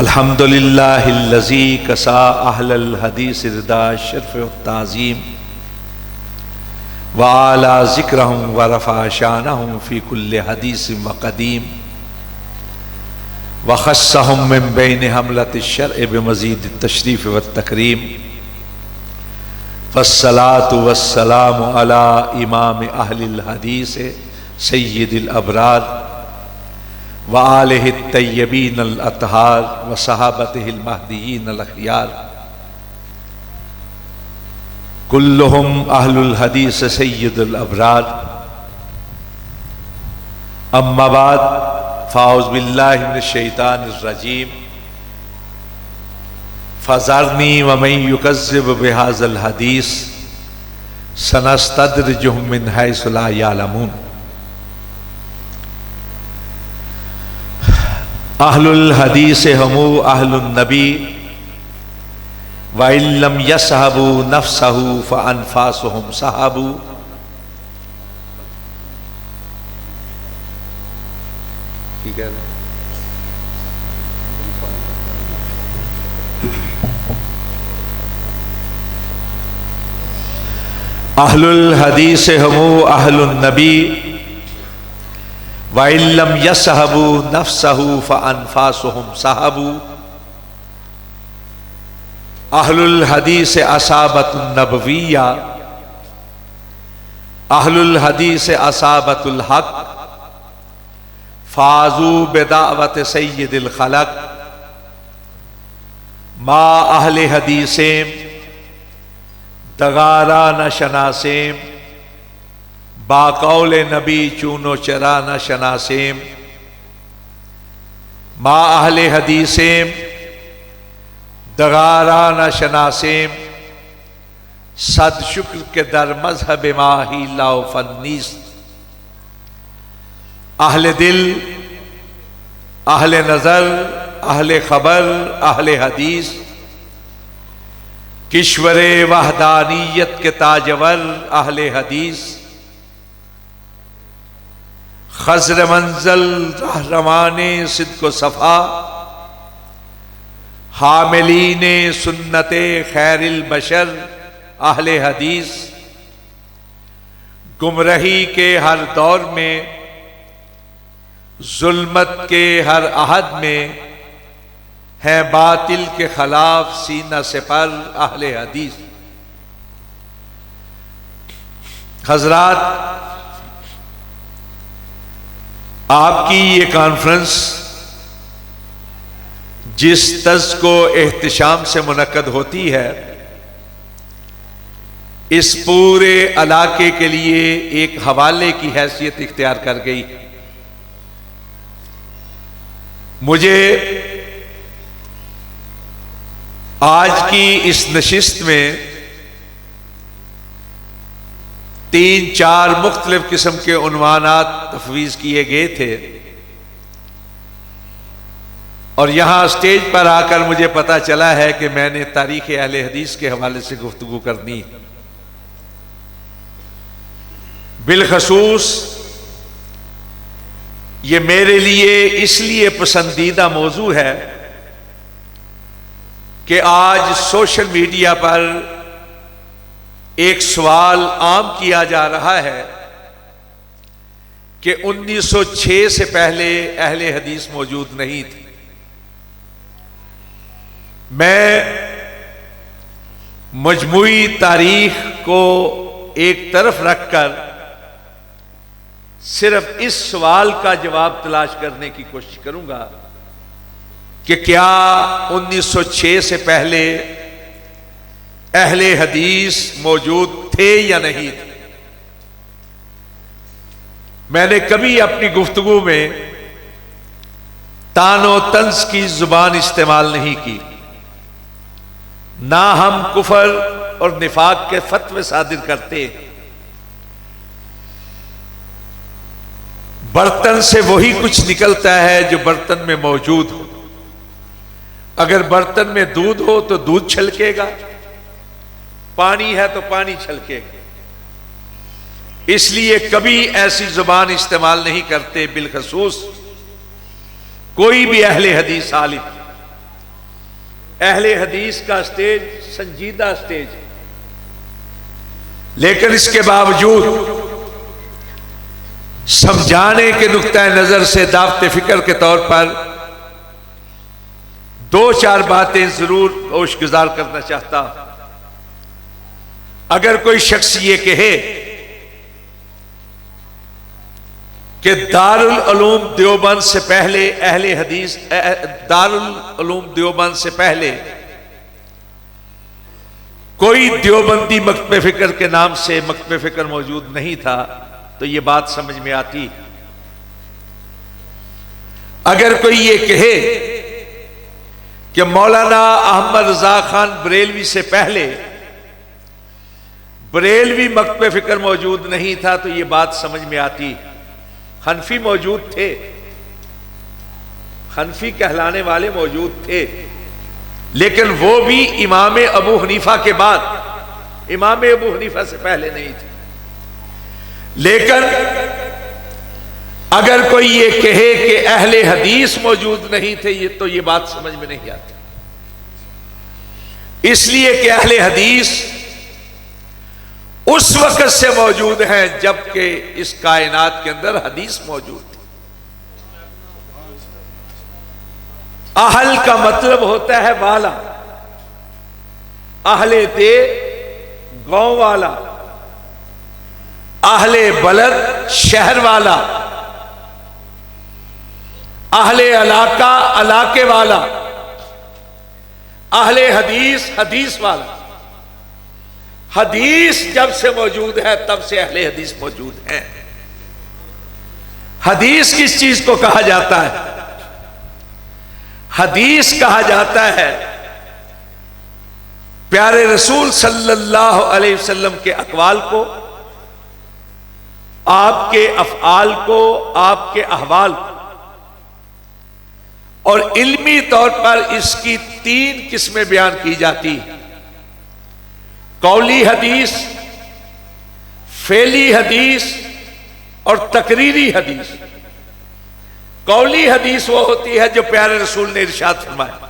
अल्हम्दुलिल्लाहिल्लज़ी कसा अहलल हदीस रिदा शर्फ़ ताज़ीम व आला ज़िक्रहुम व रफ़ा शानहुम फ़ी कुल्लि हदीस व क़दीम व ख़स्सहुम मिन बैन हमलति शर्अ बिमज़ीद तशरीफ़ व तकरीम वस्सलातु वस्सलामु अला इमाम अहलिल हदीस सय्यिदिल अबरार व आलिहि तय्यबीन अल अतहार व सहाबतिहिल महदीयीन अल अख़यार कुल्लुहुम अहलुल हदीस सय्यिदुल अबरार। अम्मा बाद फ़ाऊज़ बिल्लाहि मिनश शैतानिर रजीम फ़ज़रनी व मन युकज़्ज़िब बिहाज़ल हदीस सनस्तद्रिजुहुम मिन हैसु ला यअलमून। अहलुल हदीस हमु अहलुन नबी व इल्लम यसहबु नफ्सहु फ़अनफ़ासुहुम सहाबु। ठीक है। अहलुल हदीस हमु अहलुन नबी व इल्लम यसहबु नफ्सहु फ़अनफ़ासुहुम सहाबु। अहलुल हदीस असाबतुन नबविय्या अहलुल हदीस असाबतुल हक़ फ़ाज़ू बिदावत सय्यिदिल ख़लक़। मा अहले हदीसेम दगारा न शनासेम बाकौल नबी चूनो चरा न शनासेम। मा अहले हदीसेम दगारा न शनासेम सद शुक्र के दर मजहब माही लाओ फन्नीस। अहले दिल अहले नजर अहले खबर अहले हदीस किश्वरे वहदानियत के ताजवर अहले हदीस खज़र मंजल रहरवाने सिद्क़ सफ़ा हामिलीने सुन्नते खैरिल बशर अहले हदीस। गुमराही के हर दौर में जुल्मत के हर अहद में है बातिल के खिलाफ सीना सिपर अहले हदीस। हज़रात, आपकी ये कॉन्फ्रेंस जिस तर्ज को एहतिशाम से मुनक्कद होती है, इस पूरे इलाके के लिए एक हवाले की हैसियत इख्तियार कर गई। मुझे आज की इस नशिस्त में 3-4 मुख्तलिफ किस्म के उन्वानात तफवीज़ किए गए थे और यहां स्टेज पर आकर मुझे पता चला है कि मैंने तारीख़ अहले हदीस के हवाले से गुफ्तगू करनी है। बिलखसूस ये मेरे लिए इसलिए पसंदीदा मौजू है कि आज सोशल मीडिया पर एक सवाल आम किया जा रहा है कि 1906 से पहले अहले हदीस मौजूद नहीं थी। मैं मजमूई तारीख को एक तरफ रखकर सिर्फ इस सवाल का जवाब तलाश करने की कोशिश करूंगा कि क्या 1906 से पहले अहले हदीस मौजूद थे या नहीं थे। मैंने कभी अपनी गुफ्तगू में तानो तंज की जुबान इस्तेमाल नहीं की, ना हम कुफर और निफाक के फतवे सादिर करते। बर्तन से वही कुछ निकलता है जो बर्तन में मौजूद हो। अगर बर्तन में दूध हो तो दूध छलकेगा, पानी है तो पानी छलकेगा। इसलिए कभी ऐसी जुबान इस्तेमाल नहीं करते। बिलखसूस कोई भी अहले हदीस आलिम अहले हदीस का स्टेज संजीदा स्टेज, लेकिन इसके बावजूद समझाने के नुक्ता नजर से दावत फिक्र के तौर पर दो चार बातें जरूर होशगुजार करना चाहता हूं। अगर कोई शख्स ये कहे कि दारुल उलूम देवबंद से पहले अहले हदीस, दारुल उलूम देवबंद से पहले कोई देवबंदी मकतबे फिक्र के नाम से मकतबे फिक्र मौजूद नहीं था, तो यह बात समझ में आती। अगर कोई ये कहे कि मौलाना अहमद रजा खान बरेलवी से पहले बरेलवी मकतबे फिक्र मौजूद नहीं था, तो यह बात समझ में आती। हनफी मौजूद थे, हनफी कहलाने वाले मौजूद थे, लेकिन वो भी इमाम अबू हनीफा के बाद, इमाम अबू हनीफा से पहले नहीं थे। लेकिन अगर कोई ये कहे कि अहले हदीस मौजूद नहीं थे, ये तो ये बात समझ में नहीं आती। इसलिए कि अहले हदीस उस वक्त से मौजूद हैं जबकि इस कायनात के अंदर हदीस मौजूद थी। अहल का मतलब होता है वाला, अहले दे गांव वाला, अहले बलद शहर वाला, अहले इलाका इलाके वाला, अहले हदीस हदीस वाला। हदीस जब से मौजूद है तब से अहले हदीस मौजूद हैं। हदीस किस चीज को कहा जाता है? हदीस कहा जाता है प्यारे रसूल सल्लल्लाहु अलैहि वसल्लम के अक़वाल को, आपके अफ़आल को, आपके अहवाल को। और इल्मी तौर पर इसकी 3 किस्में बयान की जाती हैं: कौली हदीस, फेली हदीस और तकरीरी हदीस। कौली हदीस वो होती है जो प्यारे रसूल ने इरशाद फरमाया।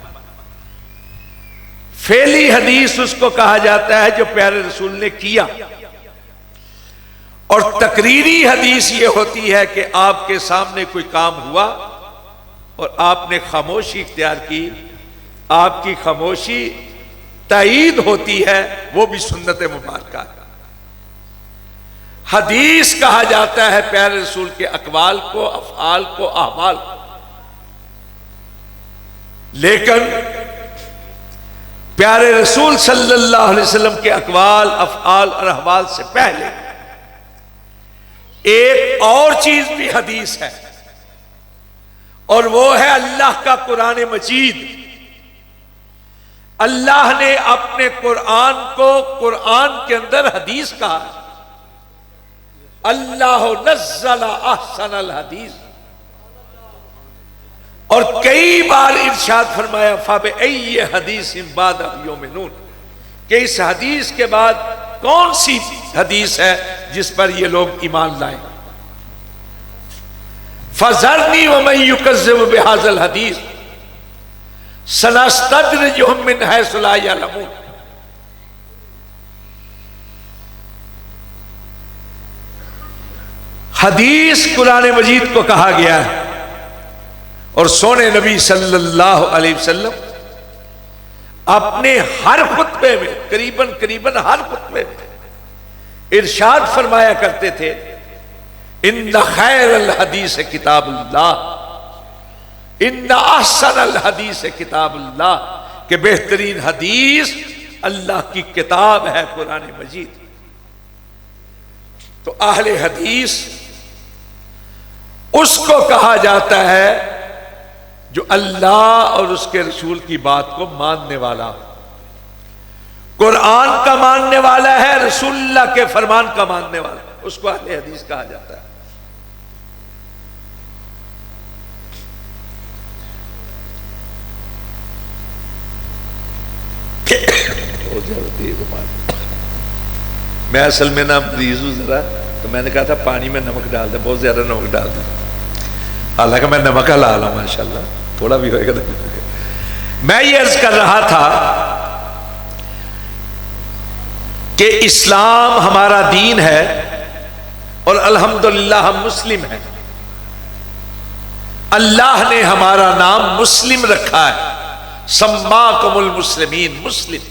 फेली हदीस उसको कहा जाता है जो प्यारे रसूल ने किया। और तकरीरी हदीस ये होती है कि आपके सामने कोई काम हुआ और आपने खामोशी इख्तियार की, आपकी खामोशी ताईद होती है, वो भी सुन्नत मुबारका। हदीस कहा जाता है प्यारे रसूल के अक़वाल को, अफ़आल को, अहवाल को। लेकिन प्यारे रसूल सल्लल्लाहु अलैहि वसल्लम के अक़वाल, अफ़आल और अहवाल से पहले एक और चीज भी हदीस है, और वो है अल्लाह का कुरान मजीद। अल्लाह ने अपने कुरान को कुरान के अंदर हदीस कहा। अल्लाह नज़्ज़ल अहसनल हदीस। और कई बार इरशाद फरमाया फ़बिअय्यि हदीसिन बादहु युमिनून, कि इस हदीस के बाद कौन सी हदीस है जिस पर ये लोग ईमान लाए। फ़ज़रनी वमन युकज़्ज़िबु बिहाज़ल हदीस सनस्तद्रिजुहुम मिन हैसु ला यअलमून। हदीस कुरान मजीद को कहा गया है। और सोने नबी सल्लल्लाहु अलैहि वसल्लम अपने हर खुतबे में, करीबन हर खुतबे में इरशाद फरमाया करते थे, इन्ना खैरल हदीस किताबुल्लाह, इन्ना अहसनल हदीस किताबुल्लाह, के बेहतरीन हदीस अल्लाह की किताब है कुरान मजीद। तो अहले हदीस उसको कहा जाता है जो अल्लाह और उसके रसूल की बात को मानने वाला, कुरान का मानने वाला है, रसूलुल्लाह के फरमान का मानने वाला, उसको अहले हदीस कहा जाता है। मैं असल में ना मरीज हूं जरा, तो मैंने कहा था पानी में नमक डाल दे, बहुत ज्यादा नमक डाल दे। हालांकि मैं नमक हला रहा हूं माशाल्लाह, थोड़ा भी होएगा तो। मैं ये अर्ज कर रहा था कि इस्लाम हमारा दीन है और अल्हम्दुलिल्लाह हम मुस्लिम हैं। अल्लाह ने हमारा नाम मुस्लिम रखा है, सम्माकुमुल मुस्लिमीन, मुस्लिम।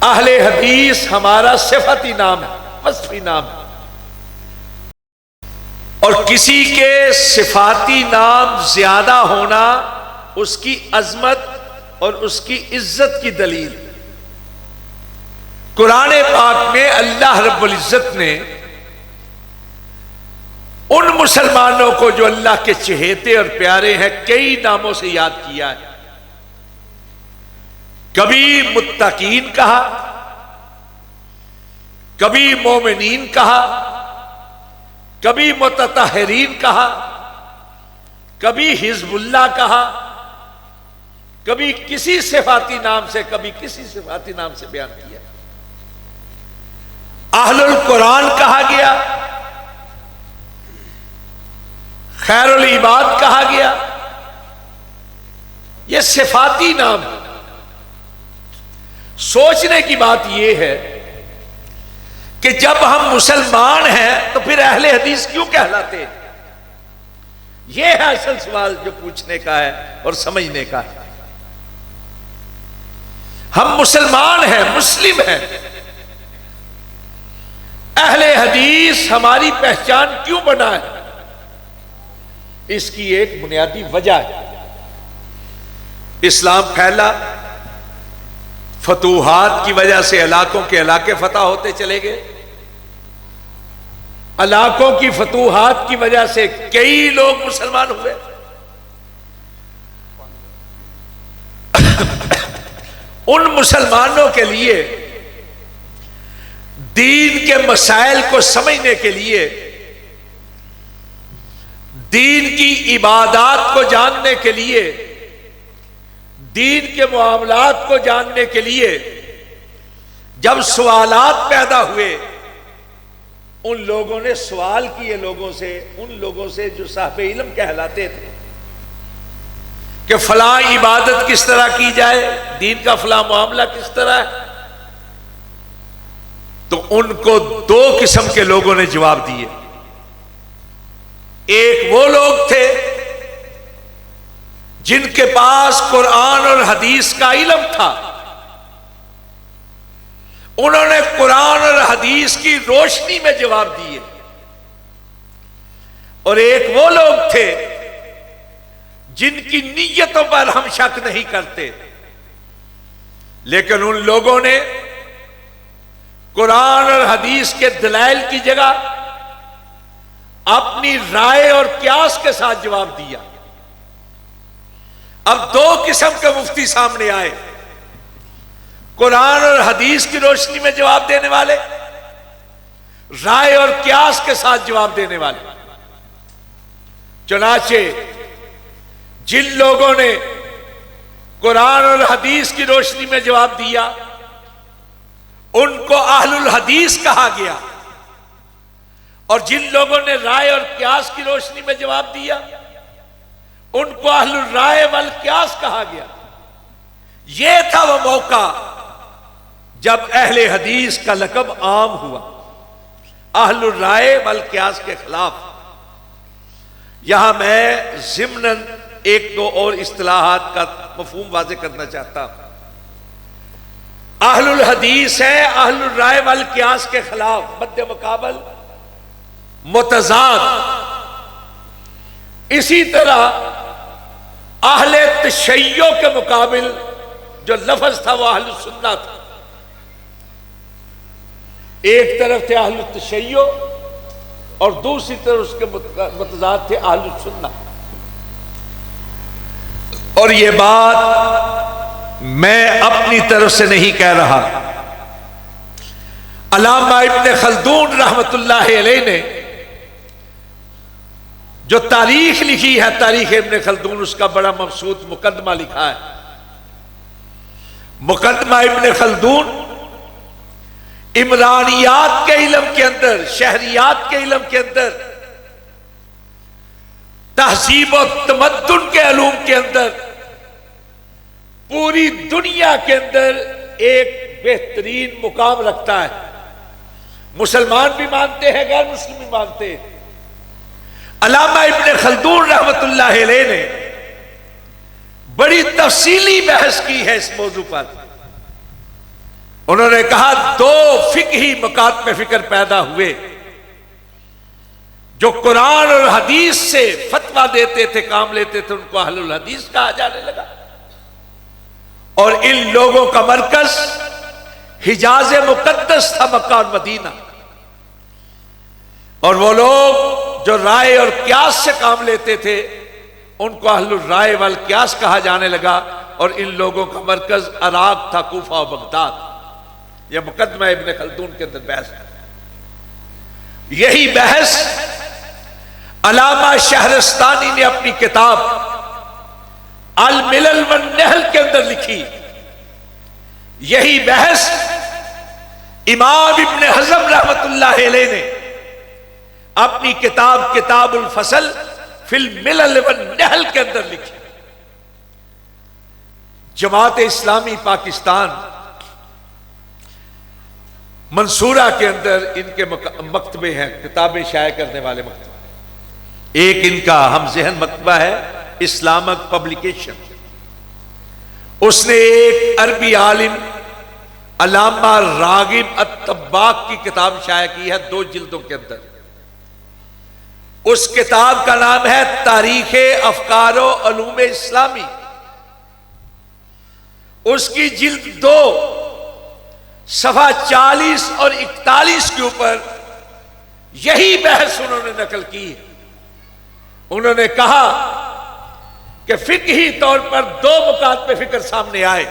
अहले हदीस हमारा सिफती नाम है, वस्फी नाम है। और किसी के सिफाती नाम ज्यादा होना उसकी अजमत और उसकी इज्जत की दलील। कुरान पाक में अल्लाह रब्बुल इज्जत ने उन मुसलमानों को जो अल्लाह के चहेते और प्यारे हैं कई नामों से याद किया है। कभी मुत्तकीन कहा, कभी मोमिनीन कहा, कभी मुततहरीन कहा, कभी हिजबुल्लाह कहा, कभी किसी सिफाती नाम से, कभी किसी सिफाती नाम से बयान किया। अहलुल कुरान कहा गया, खैरुल इबाद कहा गया। यह सिफाती नाम है। सोचने की बात यह है कि जब हम मुसलमान हैं तो फिर अहले हदीस क्यों कहलाते हैं? यह है असल सवाल जो पूछने का है और समझने का है। हम मुसलमान हैं, मुस्लिम हैं। अहले हदीस हमारी पहचान क्यों बना है? इसकी एक बुनियादी वजह है। इस्लाम फैला, फतूहात की वजह से इलाकों के इलाके फतह होते चले गए। इलाकों की फतूहात की वजह से कई लोग मुसलमान हुए। उन मुसलमानों के लिए दीन के मसाइल को समझने के लिए, दीन की इबादत को जानने के लिए, दीन के मामलात को जानने के लिए जब सवालात पैदा हुए, उन लोगों ने सवाल किए लोगों से, उन लोगों से जो साहिब इल्म कहलाते थे कि फलां इबादत किस तरह की जाए, दीन का फलां मामला किस तरह है। तो उनको दो किस्म के लोगों ने जवाब दिए। एक वो लोग थे जिनके पास कुरान और हदीस का इल्म था, उन्होंने कुरान और हदीस की रोशनी में जवाब दिए। और एक वो लोग थे जिनकी नीयतों पर हम शक नहीं करते, लेकिन उन लोगों ने कुरान और हदीस के दलाइल की जगह अपनी राय और क्यास के साथ जवाब दिया। अब दो किस्म के मुफ्ती सामने आए, कुरान और हदीस की रोशनी में जवाब देने वाले, राय और क्यास के साथ जवाब देने वाले। चुनाचे जिन लोगों ने कुरान और हदीस की रोशनी में जवाब दिया उनको अहलुल हदीस कहा गया, और जिन लोगों ने राय और क्यास की रोशनी में जवाब दिया उनको अहलुल राय वल क्यास कहा गया। यह था वह मौका जब अहले हदीस का लक़ब आम हुआ, अहलुल राय वल क्यास के खिलाफ। यहां मैं ज़िम्नन एक दो और इस्तिलाहात का मफहूम वाज़ेह करना चाहता हूं। अहलुल हदीस है अहलुल राय वल क्यास के खिलाफ, मद्दे मुकाबल, मुतज़ाद। इसी तरह अहले तशय्यो के मुकाबिल जो लफ्ज था वह अहलुल सुन्ना था। एक तरफ थे अहलुल तशय्यो और दूसरी तरफ उसके मुतज़ाद थे अहलुल सुन्ना। और यह बात मैं अपनी तरफ से नहीं कह रहा, अल्लामा इब्न खल्दून रहमतुल्लाह अलैह ने जो तारीख लिखी है, तारीख इब्न खल्दून, उसका बड़ा मबसूत मुकदमा लिखा है। मुकदमा इब्न खल्दून इमरानियात के इल्म के अंदर, शहरियात के इल्म के अंदर, तहजीब और तमद्दुन के अलूम के अंदर पूरी दुनिया के अंदर एक बेहतरीन मुकाम रखता है। मुसलमान भी मानते हैं, गैर मुस्लिम भी मानते हैं। अल्लामा इब्ने खल्दून रहमतुल्लाह अलैह ने बड़ी तफसीली बहस की है इस मौजू पर। उन्होंने कहा दो फिकही मकात में फिक्र पैदा हुए। जो कुरान और हदीस से फतवा देते थे, काम लेते थे, उनको अहलुल हदीस कहा जाने लगा। और इन लोगों का मरकज हिजाज मुकद्दस था, मक्का और मदीना। और वो लोग जो राय और क्यास से काम लेते थे, उनको अहलुल राय वल क्यास कहा जाने लगा। और इन लोगों का मरकज अराक था, कूफा और बगदाद। यह मुकदमा इब्ने खल्दून के अंदर बहस है। यही बहस अल्लामा शहरस्तानी ने अपनी किताब अल मिलल वन नहल के अंदर लिखी। यही बहस इमाम इब्ने हज़म रहमतुल्लाह अलैह ने अपनी किताब किताबुल फसल फिल मिलल वन नहल के अंदर लिखी। जमात इस्लामी पाकिस्तान मंसूरा के अंदर इनके मकतबे हैं, किताबें शाये करने वाले मकतबे। एक इनका हम ज़हन मकतबा है इस्लामिक पब्लिकेशन। उसने एक अरबी आलिम अल्लामा रागिब अत-तब्बाक की किताब शाया की है 2 जिल्दों के अंदर। उस किताब का नाम है तारीख अफकारो अलूम इस्लामी। उसकी जिल्द 2 सफा 40 और 41 के ऊपर यही बहस उन्होंने नकल की है। उन्होंने कहा कि फिकही तौर पर 2 मुकात पे फिक्र सामने आए।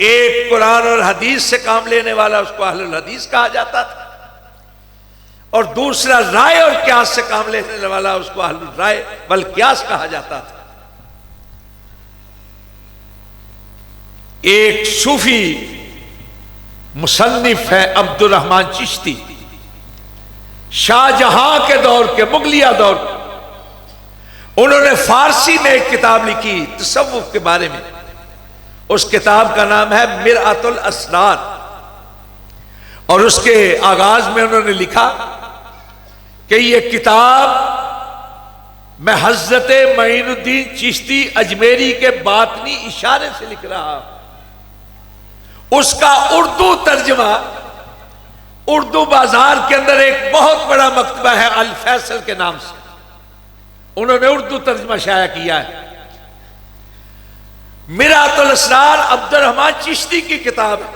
एक कुरान और हदीस से काम लेने वाला, उसको अहलुल हदीस कहा जाता था। और दूसरा राय और क्यास से काम लेने वाला, उसको अहलुल राय वल क्यास कहा जाता था। एक सूफी मुसन्निफ है अब्दुर रहमान चिश्ती, शाहजहां के दौर के, मुगलिया दौर के। उन्होंने फारसी में एक किताब लिखी तसव्वुफ के बारे में। उस किताब का नाम है मिरअतुल असरार। और उसके आगाज में उन्होंने लिखा कि यह किताब मैं हजरत मईनुद्दीन चिश्ती अजमेरी के बातनी इशारे से लिख रहा हूं। उसका उर्दू तर्जमा उर्दू बाजार के अंदर एक बहुत बड़ा मकतबा है अल फैसल के नाम से, उन्होंने उर्दू तर्जमा शाया किया है। मिरातुल असरार अब्दुर रहमान चिश्ती की किताब है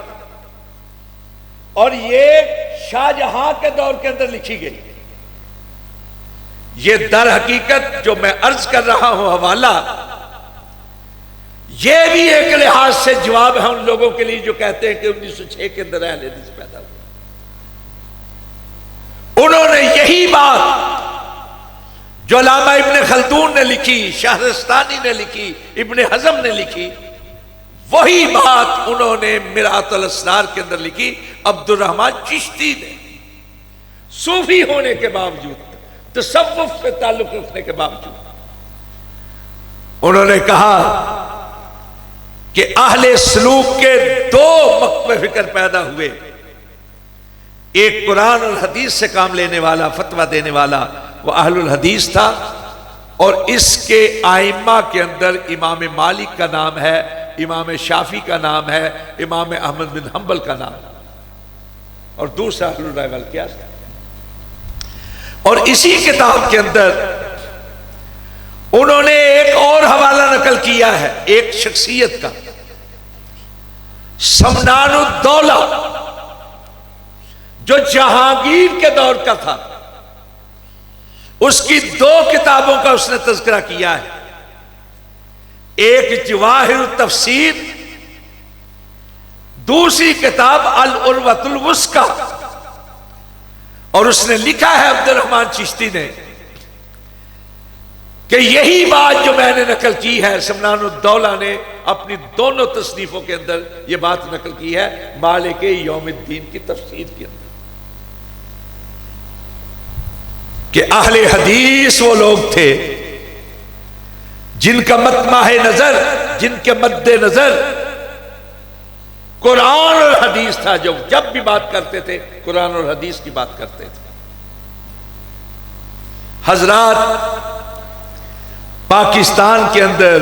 और ये शाहजहां के दौर के अंदर लिखी गई। ये दर हकीकत जो मैं अर्ज कर रहा हूं हवाला, यह भी एक लिहाज से जवाब है उन लोगों के लिए जो कहते हैं कि 1906 के अंदर अहले हदीस पैदा हुआ। उन्होंने यही बात जो अल्लामा इब्ने खल्दून ने लिखी, शहरस्तानी ने लिखी, इब्ने हज़म ने लिखी, वही बात उन्होंने मिरातुल असरार के अंदर लिखी। अब्दुर रहमान चिश्ती ने सूफी होने के बावजूद, तसव्वुफ से ताल्लुक रखने के बावजूद, उन्होंने कहा कि अहले सलूक के 2 मकतबे फिक्र पैदा हुए। एक कुरान और हदीस से काम लेने वाला, फतवा देने वाला, वो अहलुल हदीस था। और इसके आइम्मा के अंदर इमाम मालिक का नाम है, इमाम शाफी का नाम है, इमाम अहमद बिन हम्बल का नाम, और दूसरा अहलुल राय वल क्यास था। और इसी किताब के अंदर उन्होंने एक और हवाला नकल किया है एक शख्सियत का, समनानुद्दौला, जो जहांगीर के दौर का था। उसकी 2 किताबों का उसने तज़किरा किया है। एक जवाहिर तफसीर, दूसरी किताब अल उर्वतुल वुस्का। और उसने लिखा है अब्दुर रहमान चिश्ती ने कि यही बात जो मैंने नकल की है, समनानुद्दौला ने अपनी दोनों तसनीफों के अंदर यह बात नकल की है मालिक यौमुद्दीन की तफसीर के अंदर, कि अहले हदीस वो लोग थे जिनका मतमाहे नजर जिनके मद्दे नजर कुरान और हदीस था, जो जब भी बात करते थे कुरान और हदीस की बात करते थे। हजरात, पाकिस्तान के अंदर,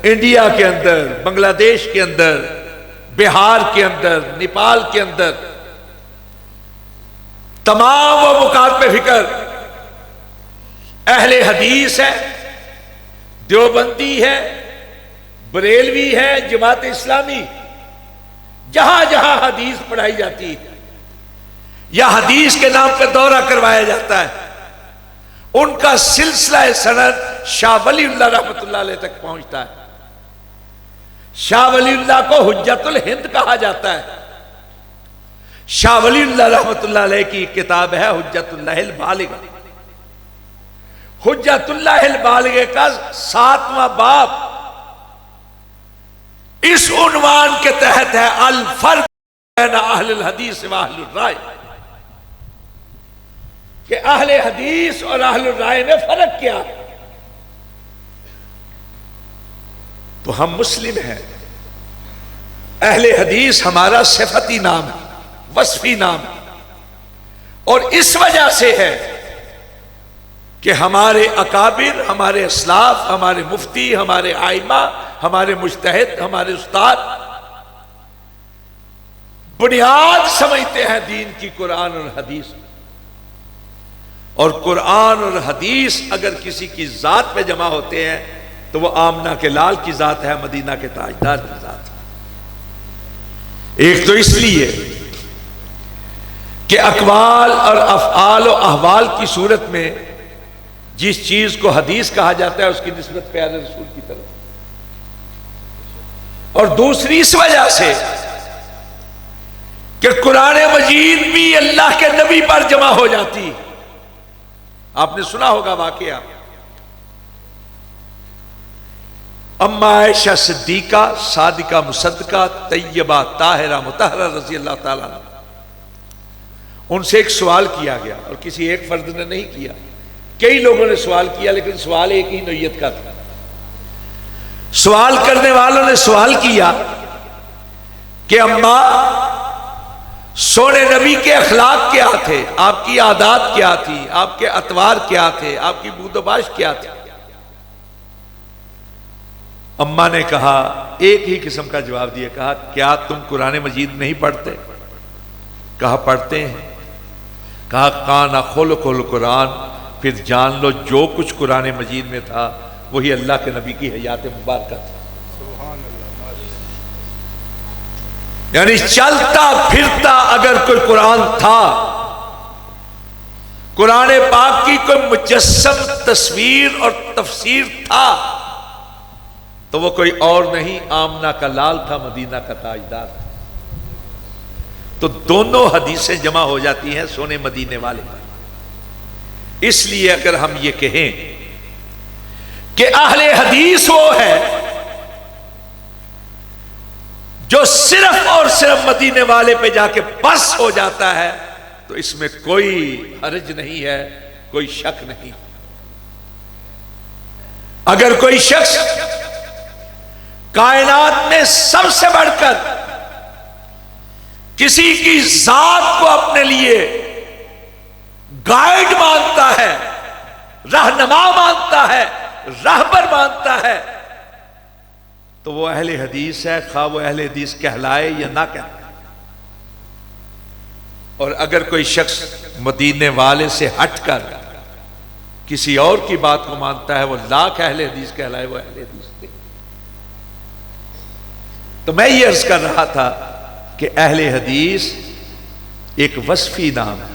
इंडिया के अंदर, बांग्लादेश के अंदर, बिहार के अंदर, नेपाल के अंदर तमाम वो मुकात पे फिक्र अहले हदीस है, देवबंदी है, बरेलवी है, जमात इस्लामी, जहां जहां हदीस पढ़ाई जाती है या हदीस के नाम पर दौरा करवाया जाता है, उनका सिलसिला सनद शाह वलीउल्लाह रहमतुल्लाह अलैह तक पहुंचता है। शाह वलीउल्लाह को हुज्जतुल हिंद कहा जाता है। शाह वलीउल्लाह रहमतुल्लाह अलैह की किताब है हुज्जतुल्लाहिल बालिगा। हुज्जतुल्लाहिल बालिगा का 7वां बाब इस उन्वान के तहत है अल फर्क बैन अहलुल हदीस व अहलुर राय, कि अहले हदीस और अहलुर राय में फर्क क्या है। तो हम मुस्लिम हैं। अहले हदीस हमारा सिफती नाम है, वस्फी नाम है, और इस वजह से है कि हमारे अकाबिर, हमारे असलाफ, हमारे मुफ्ती, हमारे आइमा, हमारे मुज्तहिद, हमारे उस्ताद बुनियाद समझते हैं दीन की कुरान और हदीस। और कुरान और हदीस अगर किसी की जात पे जमा होते हैं तो वो आमना के लाल की जात है, मदीना के ताजदार की जात है। एक तो इसलिए कि अकवाल और अफआल और अहवाल की सूरत में जिस चीज को हदीस कहा जाता है उसकी निस्बत प्यारे रसूल की तरफ, और दूसरी इस वजह से कि कुरान मजीद भी अल्लाह के नबी पर जमा हो जाती। आपने सुना होगा वाकया, अम्मा आयशा सिद्दीका सादिका मुसद्दका तैयबा ताहिरा मुतहरा रजी अल्लाह ताला, उनसे एक सवाल किया गया, और किसी एक फर्द ने नहीं किया, कई लोगों ने सवाल किया, लेकिन सवाल एक ही नौयत का था। सवाल करने वालों ने सवाल किया कि अम्मा, सोने नबी के अखलाक क्या थे, आपकी आदात क्या थी, आपके अतवार क्या थे, आपकी बूदोबाश क्या थी। अम्मा ने कहा, एक ही किस्म का जवाब दिया, कहा क्या तुम कुरान मजीद नहीं पढ़ते? कहा पढ़ते हैं। कहा काना खोल खोल कुरान, फिर जान लो जो कुछ कुरान मजीद में था वही अल्लाह के नबी की हयात मुबारक था। यानी चलता फिरता अगर कोई कुरान था, कुरान पाक की कोई मुजस्सम तस्वीर और तफसीर था, तो वो कोई और नहीं, आमना का लाल था, मदीना का ताजदार था। तो दोनों हदीसें जमा हो जाती हैं सोने मदीने वाले पर। इसलिए अगर हम ये कहें कि अहले हदीस वो है जो सिर्फ और सिर्फ मदीने वाले पे जाके बस हो जाता है, तो इसमें कोई हर्ज नहीं है, कोई शक नहीं। अगर कोई शख्स कायनात में सबसे बढ़कर किसी की जात को अपने लिए गाइड मानता है, रहनुमा मानता है, रहबर मानता है, तो वो अहले हदीस है, खा वो अहले हदीस कहलाए या ना कहलाए। और अगर कोई शख्स मदीने वाले से हटकर किसी और की बात को मानता है, वो लाख अहले हदीस कहलाए, वो अहले हदीस नहीं। तो मैं ये अर्ज कर रहा था कि अहले हदीस एक वस्फी नाम है,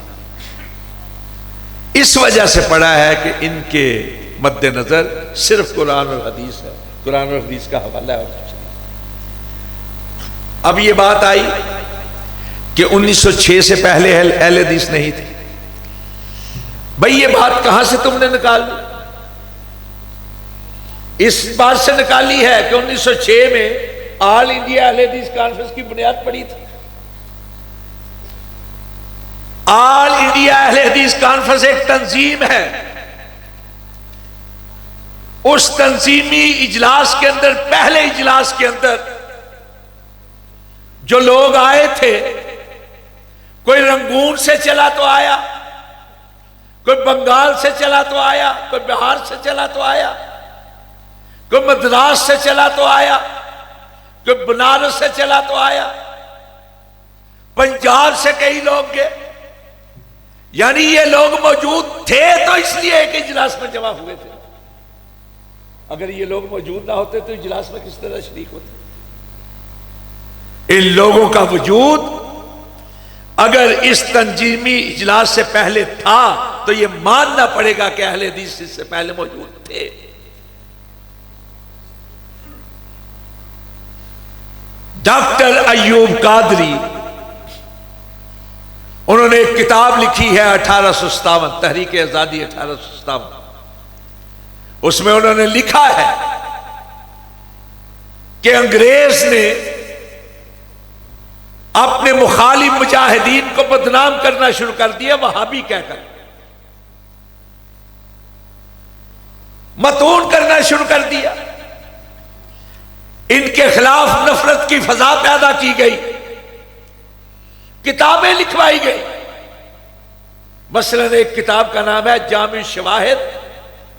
इस वजह से पड़ा है कि इनके मद्देनजर सिर्फ कुरान और हदीस है, कुरान और हदीस का हवाला है और कुछ नहीं। अब ये बात आई कि 1906 से पहले अहले हदीस नहीं थे। भाई ये बात कहां से तुमने निकाल ली? इस बात से निकाली है कि 1906 में ऑल इंडिया अहले हदीस कॉन्फ्रेंस की बुनियाद पड़ी थी। ऑल इंडिया अहले हदीस कॉन्फ्रेंस एक तंजीम है उस तंजीमी इजलास के अंदर, पहले इजलास के अंदर जो लोग आए थे, कोई रंगून से चला तो आया, कोई बंगाल से चला तो आया, कोई बिहार से चला तो आया, कोई मद्रास से चला तो आया, कोई बनारस से चला तो आया, पंजाब से कई लोग गए। यानी ये लोग मौजूद थे तो इसलिए एक इजलास में जमा हुए थे। अगर ये लोग मौजूद ना होते तो इजलास में किस तरह शरीक होते? इन लोगों का वजूद अगर इस तंजीमी इजलास से पहले था तो ये मानना पड़ेगा कि अहले हदीस इससे पहले मौजूद थे। डॉक्टर अय्यूब कादरी, उन्होंने एक किताब लिखी है 1857, तहरीक आजादी 1857। उसमें उन्होंने लिखा है कि अंग्रेज ने अपने मुखालिफ मुजाहिदीन को बदनाम करना शुरू कर दिया वहाबी कहकर, मतून करना शुरू कर दिया। इनके खिलाफ नफरत की फजा पैदा की गई, किताबें लिखवाई गई। मसलन एक किताब का नाम है जामिउ शवाहिद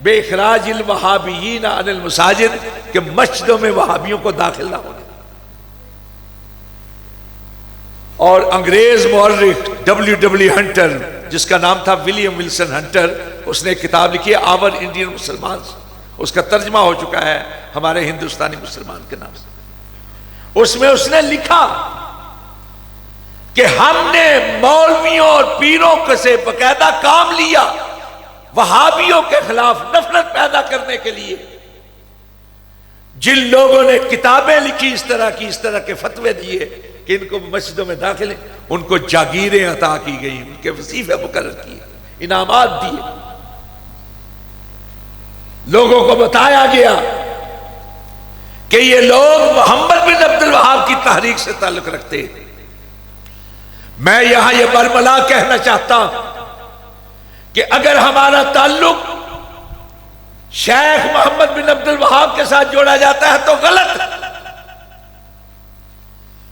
बेइखराजिल वहाबियीन अनिल मसाजिद, के मस्जिदों में वहाबियों को दाखिल ना होने। और अंग्रेज मौर्रिख W.W. हंटर, जिसका नाम था विलियम विल्सन हंटर, उसने एक किताब लिखी है आवर इंडियन मुसलमान। उसका तर्जमा हो चुका है हमारे हिंदुस्तानी मुसलमान के नाम से। उसमें उसने लिखा कि हमने मौलवियों और पीरों से बकायदा काम लिया वहाबियों के खिलाफ नफरत पैदा करने के लिए। जिन लोगों ने किताबें लिखी इस तरह के फतवे दिए कि इनको मस्जिदों में दाखिल, उनको जागीरें अता की गई, उनके वजीफे मुकर्रर किए, इनामात दिए। लोगों को बताया गया कि ये लोग मोहम्मद बिन अब्दुल वहाब की तहरीक से ताल्लुक रखते हैं। मैं यहां ये बरमला कहना चाहता हूं कि अगर हमारा ताल्लुक शेख मोहम्मद बिन अब्दुल वहाब के साथ जोड़ा जाता है तो गलत है।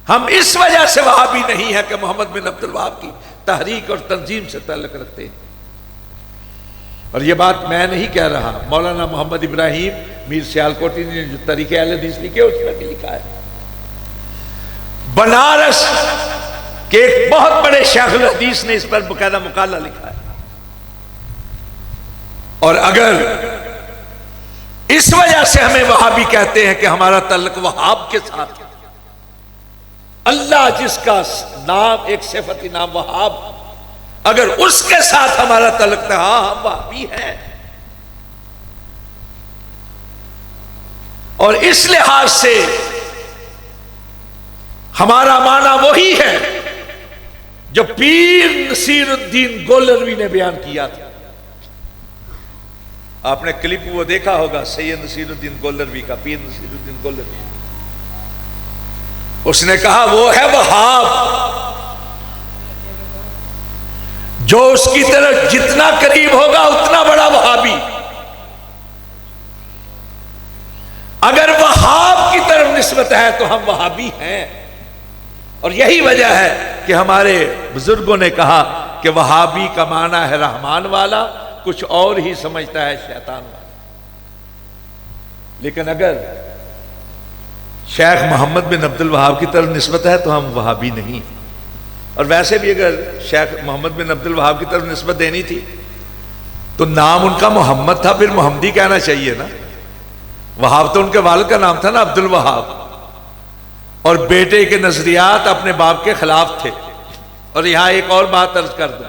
हम इस वजह से वहाबी नहीं है कि मोहम्मद बिन अब्दुल वहाब की तहरीक और तंजीम से ताल्लुक रखते हैं। और यह बात मैं नहीं कह रहा, मौलाना मोहम्मद इब्राहिम मीर सियालकोटी ने जो तरीके अहले हदीस लिखे उसमें भी लिखा है। बनारस के एक बहुत बड़े शेखुल हदीस ने इस पर बकायदा मुकाला लिखा है। और अगर इस वजह से हमें वहाबी कहते हैं कि हमारा तल्लुक वहाब के साथ है, अल्लाह जिसका नाम एक सिफती नाम वहाब, अगर उसके साथ हमारा तल्लुक था, हाँ हम वहाबी हैं। और इस लिहाज से हमारा माना वही है जो पीर नसीरुद्दीन गोलरवी ने बयान किया था। आपने क्लिप वो देखा होगा सैयद नसीरुद्दीन गोलरवी का, पीर नसीरुद्दीन गोलरवी। उसने कहा वो है वहाब, जो उसकी तरफ जितना करीब होगा उतना बड़ा वहाबी। अगर वहाब की तरफ निस्बत है तो हम वहाबी हैं। और यही वजह है कि हमारे बुजुर्गों ने कहा कि वहाबी का माना है रहमान वाला, कुछ और ही समझता है शैतान वाला। लेकिन अगर शेख मोहम्मद बिन अब्दुल वहाब की तरफ निस्बत है तो हम वहाबी नहीं। और वैसे भी अगर शेख मोहम्मद बिन अब्दुल वहाब की तरफ निस्बत देनी थी तो नाम उनका मोहम्मद था, फिर मोहम्मदी कहना चाहिए ना। वहाब तो उनके वालिद का नाम था ना, अब्दुल वहाब। और बेटे के नजरियात अपने बाप के खिलाफ थे। और यहां एक और बात अर्ज कर दूं,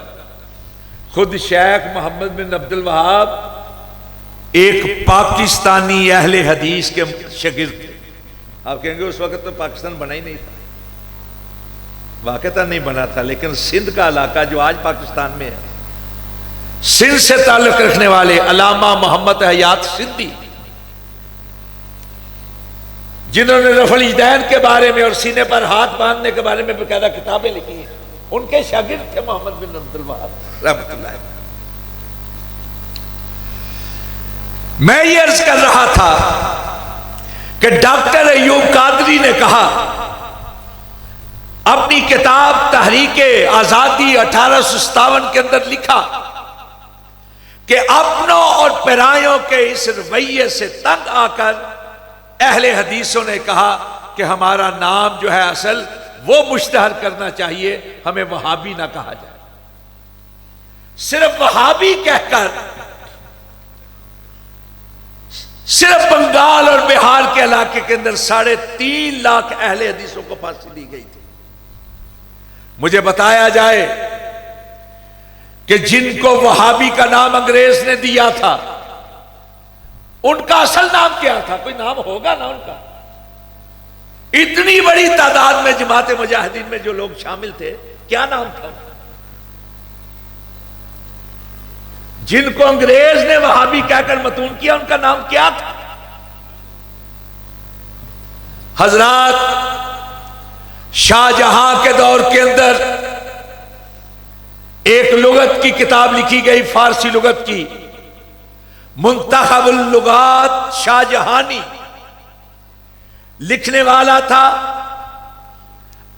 खुद शेख मोहम्मद बिन अब्दुल वहाब एक पाकिस्तानी अहले हदीस के शागिर्द थे। आप कहेंगे उस वक्त तो पाकिस्तान बना ही नहीं था, वाकई नहीं बना था, लेकिन सिंध का इलाका जो आज पाकिस्तान में है, सिंध से ताल्लुक रखने वाले अल्लामा मोहम्मद हयात सिंधी, जिन्होंने रफल इजदैन के बारे में और सीने पर हाथ बांधने के बारे में बकायदा किताबें लिखी हैं, उनके शागिर्द थे मोहम्मद बिन अब्दुल वहाब रहमतुल्लाह। मैं ये अर्ज कर रहा था कि डॉक्टर अयूब कादरी ने कहा अपनी किताब तहरीके आजादी 1857 के अंदर लिखा कि अपनों और परायों के इस रवैये से तंग आकर अहले हदीसों ने कहा कि हमारा नाम जो है असल वो मुश्तहर करना चाहिए, हमें वहाबी ना कहा जाए। सिर्फ वहाबी कहकर सिर्फ बंगाल और बिहार के इलाके के अंदर 3.5 लाख अहले हदीसों को फांसी दी गई थी। मुझे बताया जाए कि जिनको वहाबी का नाम अंग्रेज ने दिया था उनका असल नाम क्या था? कोई नाम होगा ना उनका। इतनी बड़ी तादाद में जमात मुजाहिदीन में जो लोग शामिल थे, क्या नाम था उनका? जिनको अंग्रेज ने वहाबी कहकर मतून किया, उनका नाम क्या था? हजरात, शाहजहां के दौर के अंदर एक लुगत की किताब लिखी गई, फारसी लुगत की, मुंतखबुल लुगात शाहजहानी। लिखने वाला था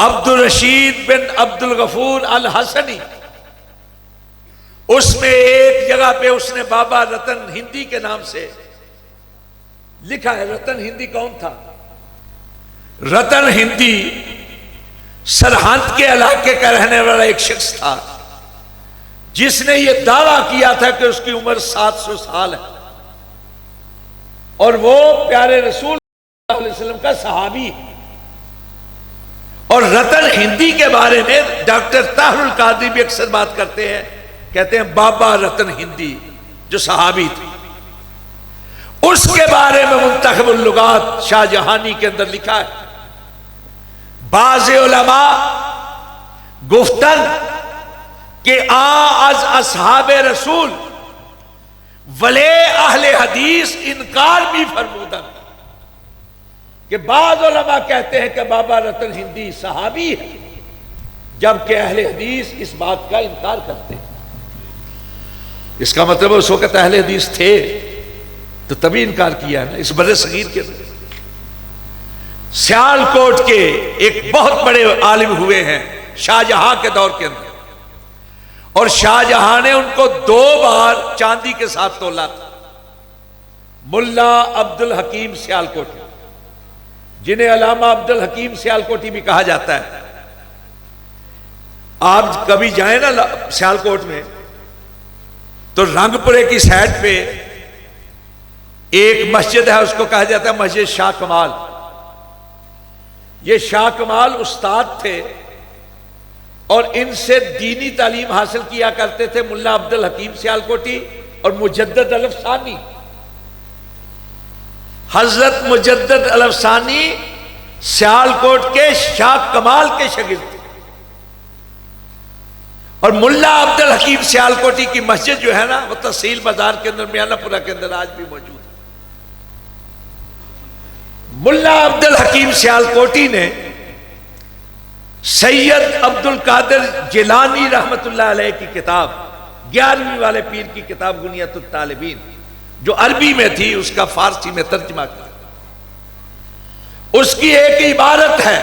अब्दुल रशीद बिन अब्दुल गफूर अल हसनी। उसमें एक जगह पे उसने बाबा रतन हिंदी के नाम से लिखा है। रतन हिंदी कौन था? रतन हिंदी सरहद के इलाके का रहने वाला एक शख्स था जिसने यह दावा किया था कि उसकी उम्र 700 साल है और वो प्यारे रसूल सल्लल्लाहु अलैहि वसल्लम का सहाबी है। और रतन हिंदी के बारे में डॉक्टर ताहरुल कादरी भी अक्सर बात करते हैं, कहते हैं बाबा रतन हिंदी जो सहाबी थे, उसके बारे में मुंतखबुल लुगात शाहजहानी के अंदर लिखा है। बाज़े उलमा गुफ्तन कि आज असहाबे रसूल वले अहले हदीस इनकार भी फरमूदन, कि बाज़ उलमा कहते हैं कि बाबा रतन हिंदी सहाबी है, जबकि अहले हदीस इस बात का इनकार करते हैं। इसका मतलब उस वक्त अहले हदीस थे तो तभी इनकार किया ना। इस बड़े सगीर के सियालकोट के एक बहुत बड़े आलिम हुए हैं शाहजहां के दौर के अंदर, और शाहजहां ने उनको 2 बार चांदी के साथ तोला था। मुल्ला अब्दुल हकीम सियालकोटी, जिन्हें अलामा अब्दुल हकीम सियालकोटी भी कहा जाता है। आप कभी जाए ना सियालकोट में तो रंगपुरे की साइड पे एक मस्जिद है, उसको कहा जाता है मस्जिद शाह कमाल। ये शाह कमाल उस्ताद थे और इनसे दीनी तालीम हासिल किया करते थे मुल्ला अब्दुल हकीम सियालकोटी और मुजद्दद अलफसानी। हजरत मुजद्दद अलफसानी सियालकोट के शाह कमाल के शागिर्द थे, और मुल्ला अब्दुल हकीम सियालकोटी की मस्जिद जो है ना वो तहसील बाजार के अंदर मियानापुरा के अंदर आज भी मौजूद है। मुल्ला अब्दुल हकीम सियालकोटी ने सैयद अब्दुल कादिर जिलानी रहमतुल्लाह अलैह की किताब 11वीं वाले पीर की किताब गुनियतुत तालिबीन जो अरबी में थी उसका फारसी में तर्जुमा किया। उसकी एक इबारत है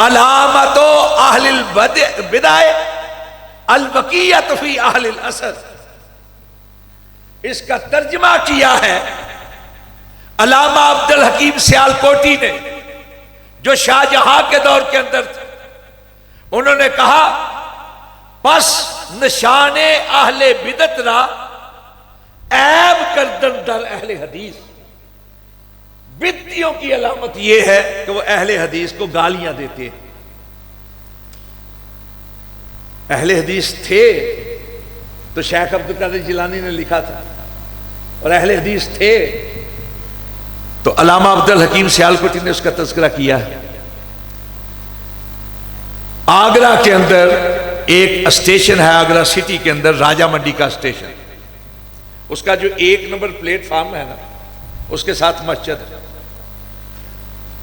अलामतो अहलिल बिदाए अल बकियत फी अहलिल असर। इसका तर्जुमा किया है अलामा अब्दुल हकीम सियालकोटी ने जो शाहजहां के दौर के अंदर थे। उन्होंने कहा बस निशाने अहले बिदत रा ऐब करदन दर अहले हदीस। बिदतियों की अलामत यह है कि वो अहले हदीस को गालियां देते हैं। अहले हदीस थे तो शेख अब्दुल कादिर जिलानी ने लिखा था, और अहले हदीस थे तो अलामा अब्दुल हकीम सियालकोटी ने उसका तज़किरा किया है। आगरा के अंदर एक स्टेशन है, आगरा सिटी के अंदर राजा मंडी का स्टेशन, उसका जो 1 नंबर प्लेटफार्म है ना उसके साथ मस्जिद है।